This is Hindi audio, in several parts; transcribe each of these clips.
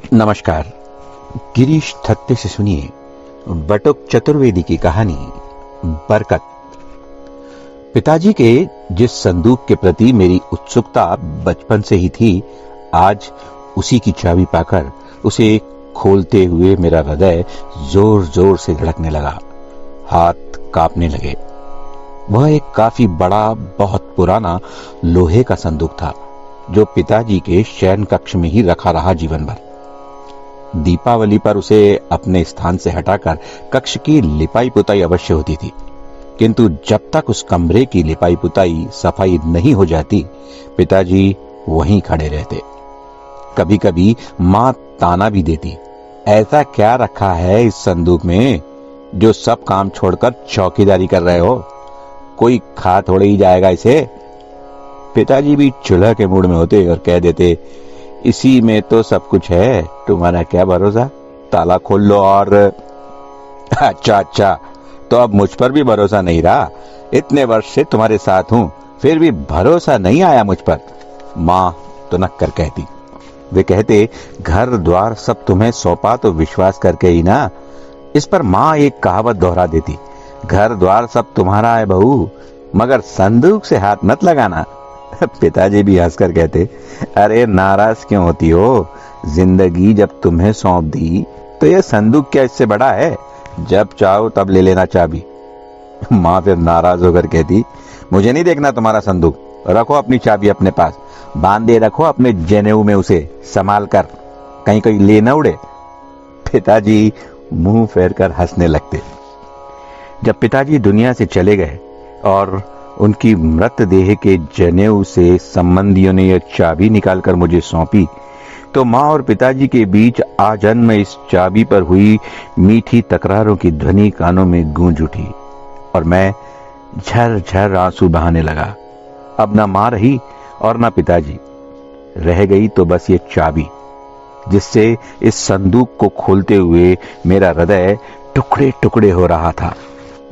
नमस्कार। गिरीश थत्ते से सुनिए बटुक चतुर्वेदी की कहानी बरकत। पिताजी के जिस संदूक के प्रति मेरी उत्सुकता बचपन से ही थी, आज उसी की चाबी पाकर उसे खोलते हुए मेरा हृदय जोर जोर से धड़कने लगा, हाथ कांपने लगे। वह एक काफी बड़ा, बहुत पुराना लोहे का संदूक था, जो पिताजी के शयन कक्ष में ही रखा रहा जीवन भर। दीपावली पर उसे अपने स्थान से हटाकर कक्ष की लिपाई पुताई अवश्य होती थी, किंतु जब तक उस कमरे की लिपाई पुताई सफाई नहीं हो जाती, पिताजी वहीं खड़े रहते। कभी कभी मां ताना भी देती, ऐसा क्या रखा है इस संदूक में जो सब काम छोड़कर चौकीदारी कर रहे हो? कोई खा थोड़े ही जाएगा इसे। पिताजी भी चूल्हा के मूड में होते और कह देते, इसी में तो सब कुछ है, तुम्हारा क्या भरोसा, ताला खोल लो। और अच्छा, तो अब मुझ पर भी भरोसा नहीं रहा? इतने वर्ष से तुम्हारे साथ हूं, फिर भी भरोसा नहीं आया मुझ पर? मां तुनक कर कहती। वे कहते, घर द्वार सब तुम्हें सौंपा तो विश्वास करके ही ना। इस पर मां एक कहावत दोहरा देती, घर द्वार सब तुम्हारा है बहू, मगर संदूक से हाथ मत लगाना। पिताजी भी हंसकर कहते, अरे नाराज क्यों होती हो? जिंदगी जब तुम्हें सौंप दी तो यह संदूक क्या इससे बड़ा है? जब चाहो तब ले लेना चाबी। माँ फिर नाराज होकर कहती, मुझे नहीं देखना तुम्हारा संदूक, रखो अपनी चाबी अपने पास, बांधे रखो अपने जनेऊ में उसे संभाल कर, कहीं कहीं ले न उड़े। पिताजी मुंह फेर कर हंसने लगते। जब पिताजी दुनिया से चले गए और उनकी मृतदेह के जनेऊ से संबंधियों ने यह चाबी निकालकर मुझे सौंपी, तो माँ और पिताजी के बीच आजन्म इस चाबी पर हुई मीठी तकरारों की ध्वनि कानों में गूंज उठी और मैं झरझर आंसू बहाने लगा। अब न माँ रही और न पिताजी, रह गई तो बस ये चाबी, जिससे इस संदूक को खोलते हुए मेरा हृदय टुकड़े टुकड़े हो रहा था।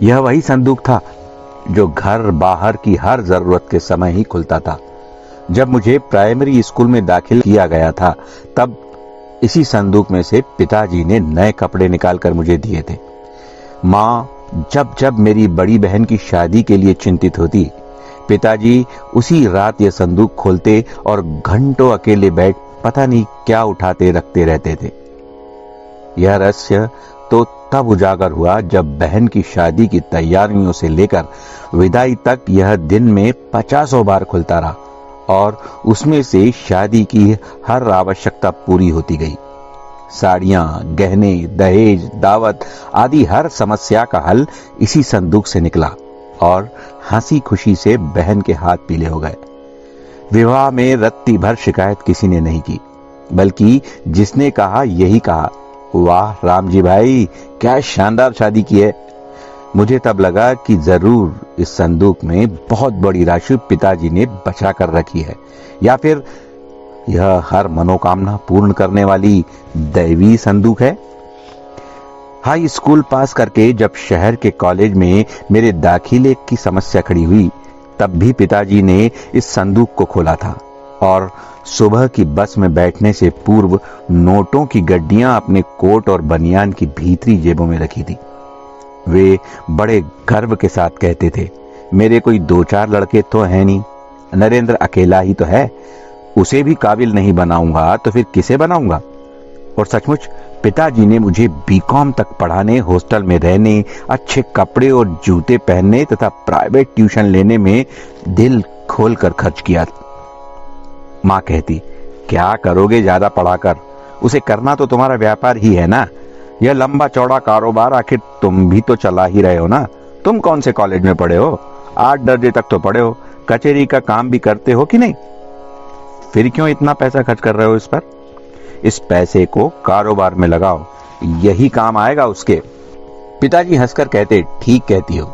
यह वही संदूक था जो घर बाहर की हर जरूरत के समय ही खुलता था। जब मुझे प्राइमरी स्कूल में दाखिल किया गया था, तब इसी संदूक में से पिताजी ने नए कपड़े निकालकर मुझे दिए थे। माँ जब जब मेरी बड़ी बहन की शादी के लिए चिंतित होती, पिताजी उसी रात यह संदूक खोलते और घंटों अकेले बैठ पता नहीं क्या उठाते रखते रहते थे। यह रहस्य तो तब उजागर हुआ जब बहन की शादी की तैयारियों से लेकर विदाई तक यह दिन में 50 बार खुलता रहा और उसमें से शादी की हर आवश्यकता पूरी होती गई। साड़ियां, गहने, दहेज, दावत आदि हर समस्या का हल इसी संदूक से निकला और हंसी खुशी से बहन के हाथ पीले हो गए। विवाह में रत्ती भर शिकायत किसी ने नहीं की, बल्कि जिसने कहा यही कहा, वाह राम जी भाई, क्या शानदार शादी की है। मुझे तब लगा कि जरूर इस संदूक में बहुत बड़ी राशि पिताजी ने बचा कर रखी है, या फिर यह हर मनोकामना पूर्ण करने वाली दैवी संदूक है। हाई स्कूल पास करके जब शहर के कॉलेज में मेरे दाखिले की समस्या खड़ी हुई, तब भी पिताजी ने इस संदूक को खोला था और सुबह की बस में बैठने से पूर्व नोटों की गड्डियां अपने कोट और बनियान की भीतरी जेबों में रखी थी। वे बड़े गर्व के साथ कहते थे, मेरे कोई 2-4 लड़के तो हैं नहीं, नरेंद्र अकेला ही तो है, उसे भी काबिल नहीं बनाऊंगा तो फिर किसे बनाऊंगा। और सचमुच पिताजी ने मुझे बीकॉम तक पढ़ाने, हॉस्टल में रहने, अच्छे कपड़े और जूते पहनने तथा प्राइवेट ट्यूशन लेने में दिल खोलकर खर्च किया। माँ कहती, क्या करोगे ज्यादा पढ़ाकर, उसे करना तो तुम्हारा व्यापार ही है ना, यह लंबा चौड़ा कारोबार आखिर तुम भी तो चला ही रहे हो ना। तुम कौन से कॉलेज में पढ़े हो? 8 दर्जे तक तो पढ़े हो, कचहरी का काम भी करते हो कि नहीं? फिर क्यों इतना पैसा खर्च कर रहे हो इस पर? इस पैसे को कारोबार में लगाओ, यही काम आएगा उसके। पिताजी हंसकर कहते, ठीक कहती हो,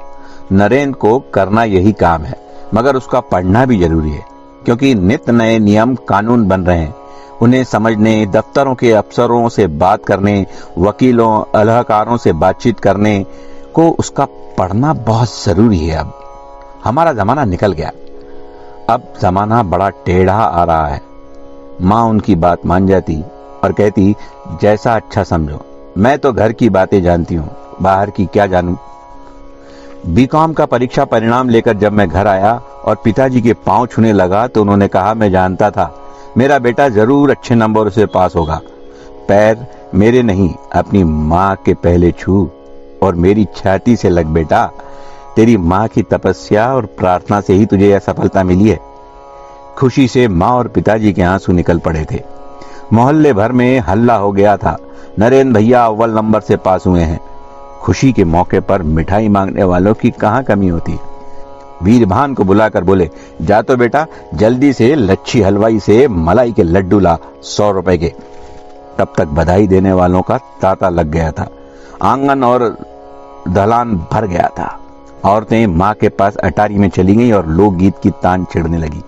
नरेंद्र को करना यही काम है, मगर उसका पढ़ना भी जरूरी है, क्योंकि नित्य नए नियम कानून बन रहे हैं। उन्हें समझने, दफ्तरों के अफसरों से बात करने, वकीलों, अलहकारों से बातचीत करने को उसका पढ़ना बहुत जरूरी है। अब हमारा जमाना निकल गया, अब जमाना बड़ा टेढ़ा आ रहा है। माँ उनकी बात मान जाती और कहती, जैसा अच्छा समझो, मैं तो घर की बातें जानती हूँ, बाहर की क्या जानूं। बीकॉम का परीक्षा परिणाम लेकर जब मैं घर आया और पिताजी के पांव छूने लगा तो उन्होंने कहा, मैं जानता था मेरा बेटा जरूर अच्छे नंबरों से पास होगा। पैर मेरे नहीं, अपनी माँ के पहले छू और मेरी छाती से लग बेटा। तेरी माँ की तपस्या और प्रार्थना से ही तुझे यह सफलता मिली है। खुशी से माँ और पिताजी के आंसू निकल पड़े थे। मोहल्ले भर में हल्ला हो गया था, नरेंद्र भैया अव्वल नंबर से पास हुए हैं। खुशी के मौके पर मिठाई मांगने वालों की कहां कमी होती। वीरभान को बुलाकर बोले, जा तो बेटा जल्दी से लच्छी हलवाई से मलाई के लड्डू ला 100 रुपए के। तब तक बधाई देने वालों का तांता लग गया था। आंगन और दलान भर गया था। औरतें माँ के पास अटारी में चली गईं और लोकगीत की तान छिड़ने लगी।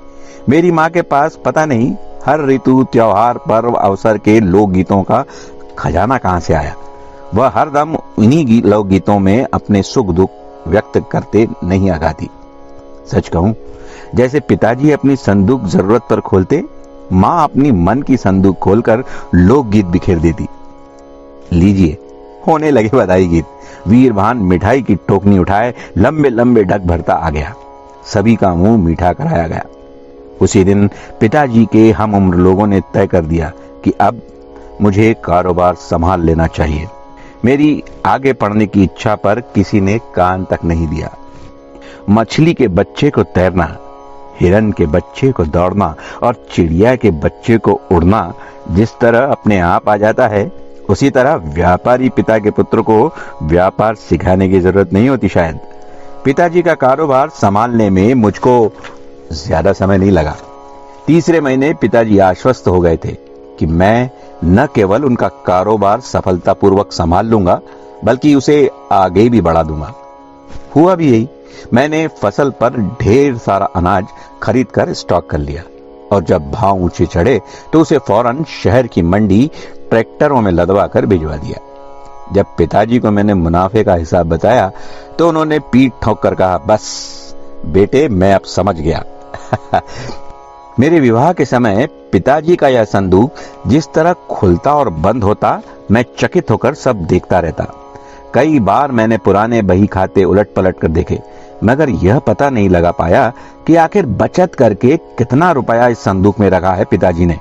मेरी माँ के पास पता नहीं हर ऋतु, त्योहार, पर्व, अवसर के लोकगीतों का खजाना कहां से आया। वह हरदम इन्हीं लोकगीतों में अपने सुख दुख व्यक्त करते नहीं आगाती। सच कहूं, जैसे पिताजी अपनी संदूक जरूरत पर खोलते, माँ अपनी मन की संदूक खोलकर लोकगीत बिखेर देती। लीजिए, होने लगे बधाई गीत। वीरभान मिठाई की टोकनी उठाए लंबे लंबे ढक भरता आ गया। सभी का मुंह मीठा कराया गया। उसी दिन पिताजी के हम उम्र लोगों ने तय कर दिया कि अब मुझे कारोबार संभाल लेना चाहिए। मेरी आगे पढ़ने की इच्छा पर किसी ने कान तक नहीं दिया। मछली के बच्चे को तैरना, हिरन के बच्चे को दौड़ना और चिड़िया के बच्चे को उड़ना जिस तरह अपने आप आ जाता है, उसी तरह व्यापारी पिता के पुत्र को व्यापार सिखाने की जरूरत नहीं होती शायद। पिताजी का कारोबार संभालने में मुझको ज्यादा समय नहीं लगा। तीसरे महीने पिताजी आश्वस्त हो गए थे कि मैं न केवल उनका कारोबार सफलतापूर्वक संभाल लूंगा, बल्कि उसे आगे भी बढ़ा दूंगा। हुआ भी यही। मैंने फसल पर ढेर सारा अनाज खरीद कर स्टॉक कर लिया और जब भाव ऊंचे चढ़े तो उसे फौरन शहर की मंडी ट्रैक्टरों में लदवा कर भिजवा दिया। जब पिताजी को मैंने मुनाफे का हिसाब बताया तो उन्होंने पीठ ठोक कर कहा, बस बेटे, मैं अब समझ गया। मेरे विवाह के समय पिताजी का यह संदूक जिस तरह खुलता और बंद होता, मैं चकित होकर सब देखता रहता। कई बार मैंने पुराने बही खाते उलट पलट कर देखे, मगर यह पता नहीं लगा पाया कि आखिर बचत करके कितना रुपया इस संदूक में रखा है पिताजी ने।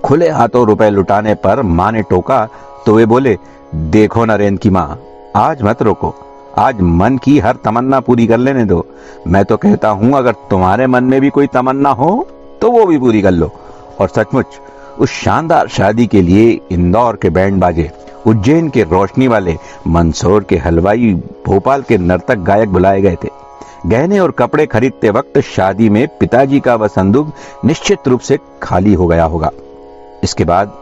खुले हाथों रुपए लुटाने पर माँ ने टोका तो वे बोले, देखो नरेंद्र की माँ, आज मत रोको, आज मन की हर तमन्ना पूरी कर लेने दो। मैं तो कहता हूं, अगर तुम्हारे मन में भी कोई तमन्ना हो तो वो भी पूरी कर लो। और सचमुच उस शानदार शादी के लिए इंदौर के बैंड बाजे, उज्जैन के रोशनी वाले, मंदसौर के हलवाई, भोपाल के नर्तक गायक बुलाए गए थे। गहने और कपड़े खरीदते वक्त शादी में पिताजी का वह संदूक निश्चित रूप से खाली हो गया होगा। इसके बाद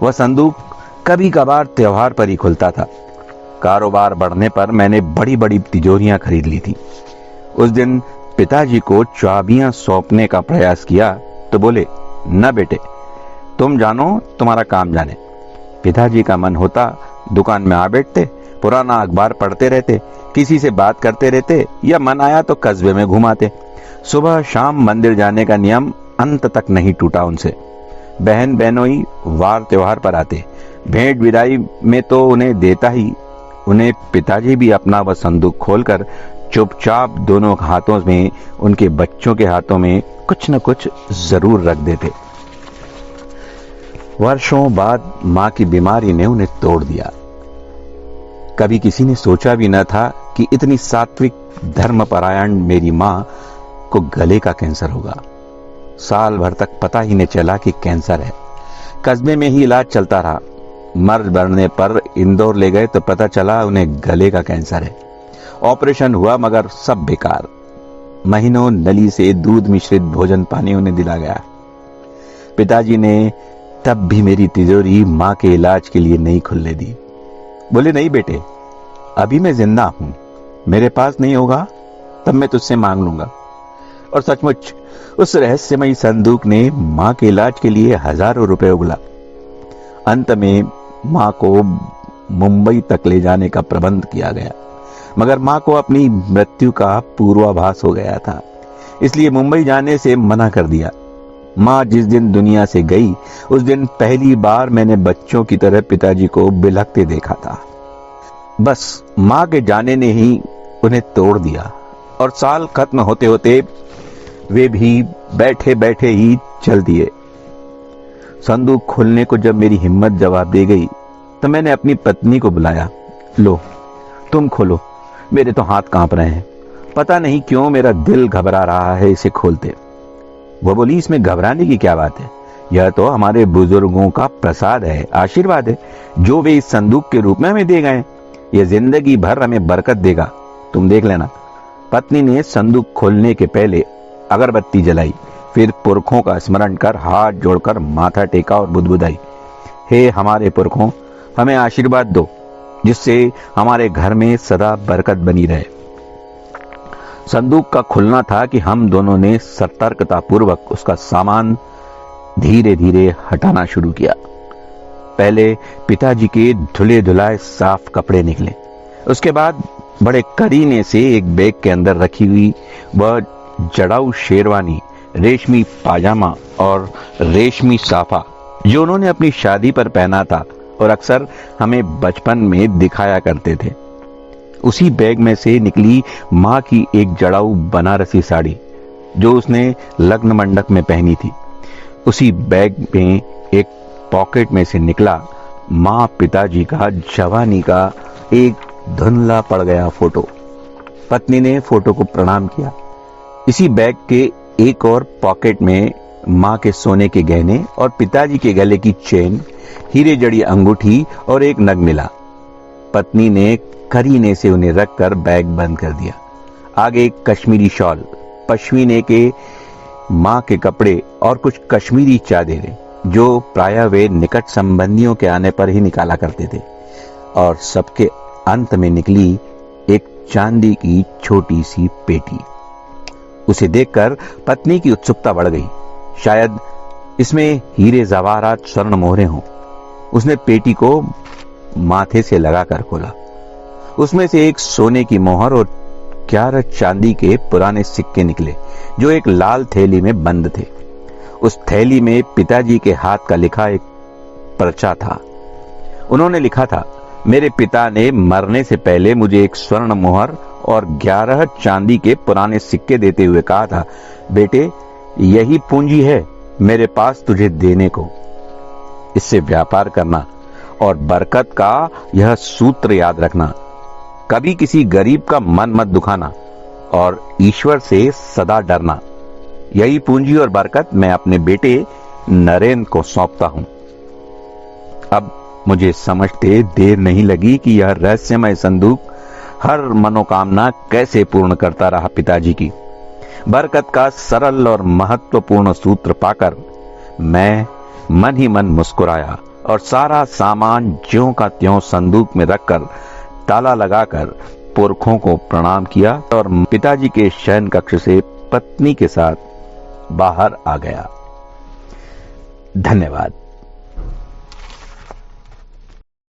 वह संदूक कभी कभार त्योहार पर ही खुलता था। कारोबार बढ़ने पर मैंने बड़ी बड़ी तिजोरियां खरीद ली थी। उस दिन पिताजी को चाबियां सौंपने का प्रयास किया तो बोले, न बेटे, तुम जानो, तुम्हारा काम जाने। पिताजी का मन होता दुकान में आ बैठते, पुराना अखबार पढ़ते रहते, किसी से बात करते रहते या मन आया तो कस्बे में घुमाते। सुबह शाम मंदिर जाने का नियम अंत तक नहीं टूटा उनसे। बहन बहनोई वार त्योहार पर आते, भेंट विदाई में तो उन्हें देता ही, उन्हें पिताजी भी अपना वह संदूक खोलकर चुपचाप दोनों हाथों में, उनके बच्चों के हाथों में कुछ न कुछ जरूर रख देते। वर्षों बाद मां की बीमारी ने उन्हें तोड़ दिया। कभी किसी ने सोचा भी न था कि इतनी सात्विक धर्मपरायण मेरी मां को गले का कैंसर होगा। साल भर तक पता ही नहीं चला कि कैंसर है। कस्बे में ही इलाज चलता रहा। मर्ज बढ़ने पर इंदौर ले गए तो पता चला उन्हें गले का कैंसर है। ऑपरेशन हुआ मगर सब बेकार। महीनों नली से दूध मिश्रित भोजन पानी उन्हें दिला गया। पिताजी ने तब भी मेरी तिजोरी मां के इलाज के लिए नहीं खुलने दी। बोले, नहीं बेटे, अभी मैं जिंदा हूं, मेरे पास नहीं होगा तब मैं तुझसे मांग लूंगा। और सचमुच उस रहस्यमयी संदूक ने मां के इलाज के लिए हजारों रुपए उगला। अंत में मां को मुंबई तक ले जाने का प्रबंध किया गया, मगर मां को अपनी मृत्यु का पूर्वाभास हो गया था, इसलिए मुंबई जाने से मना कर दिया। माँ जिस दिन दुनिया से गई उस दिन पहली बार मैंने बच्चों की तरह पिताजी को बिलखते देखा था। बस माँ के जाने ने ही उन्हें तोड़ दिया और साल खत्म होते होते वे भी बैठे बैठे ही चल दिए। संदूक खोलने को जब मेरी हिम्मत जवाब दे गई तो मैंने अपनी पत्नी को बुलाया। लो तुम खोलो, मेरे तो हाथ कांप रहे हैं, पता नहीं क्यों मेरा दिल घबरा रहा है इसे खोलते। वो बोली, इसमें घबराने की क्या बात है, यह तो हमारे बुजुर्गों का प्रसाद है, आशीर्वाद है, जो वे इस संदूक के रूप में हमें दे गए। यह जिंदगी भर हमें बरकत देगा, तुम देख लेना। पत्नी ने संदूक खोलने के पहले अगरबत्ती जलाई, फिर पुरखों का स्मरण कर हाथ जोड़कर माथा टेका और बुदबुदाई, हे हमारे पुरखों, हमें आशीर्वाद दो जिससे हमारे घर में सदा बरकत बनी रहे। संदूक का खुलना था कि हम दोनों ने सतर्कता पूर्वक उसका सामान धीरे धीरे हटाना शुरू किया। पहले पिताजी के धुले धुलाए साफ कपड़े निकले, उसके बाद बड़े करीने से एक बैग के अंदर रखी हुई वह जड़ाऊ शेरवानी, रेशमी पाजामा और रेशमी साफा जो उन्होंने अपनी शादी पर पहना था और अक्सर हमें बचपन में दिखाया करते थे। उसी बैग में से निकली माँ की एक जड़ाऊ बनारसी साड़ी जो उसने लग्न मंडप में पहनी थी। उसी बैग में एक पॉकेट में से निकला माँ पिताजी का जवानी का एक धुंधला पड़ गया फोटो। पत्नी ने फोटो को प्रणाम किया। इसी बैग के एक और पॉकेट में माँ के सोने के गहने और पिताजी के गले की चेन, हीरे जड़ी अंगूठी और एक नग मिला। पत्नी ने करीने से उन्हें रखकर बैग बंद कर दिया। आगे एक कश्मीरी शॉल, पश्मीने के माँ के कपड़े और कुछ कश्मीरी चादरें जो प्रायः वे निकट संबंधियों के आने पर ही निकाला करते थे, और सबके अंत में निकली एक चांदी की छोटी सी पेटी। उसे देखकर पत्नी की उत्सुकता बढ़ गई, शायद इसमें हीरे जवाहरात स्वर्ण मोहरे हों। उसने पेटी को माथे से लगाकर खोला। उसमें से एक सोने की मोहर और 11 चांदी के पुराने सिक्के निकले जो एक लाल थैली में बंद थे। उस थैली में पिताजी के हाथ का लिखा एक पर्चा था। उन्होंने लिखा था, मेरे पिता ने मरने से पहले मुझे एक स्वर्ण मोहर और 11 चांदी के पुराने सिक्के देते हुए कहा था, बेटे यही पूंजी है मेरे पास तुझे देने को, इससे व्यापार करना और बरकत का यह सूत्र याद रखना, कभी किसी गरीब का मन मत दुखाना और ईश्वर से सदा डरना। यही पूंजी और बरकत मैं अपने बेटे नरेंद्र को सौंपता हूं। अब मुझे समझते देर नहीं लगी कि यह रहस्यमय संदूक हर मनोकामना कैसे पूर्ण करता रहा। पिताजी की बरकत का सरल और महत्वपूर्ण सूत्र पाकर मैं मन ही मन मुस्कुराया और सारा सामान ज्यों का त्यों संदूक में रखकर ताला लगाकर पुरखों को प्रणाम किया और पिताजी के शयन कक्ष से पत्नी के साथ बाहर आ गया। धन्यवाद।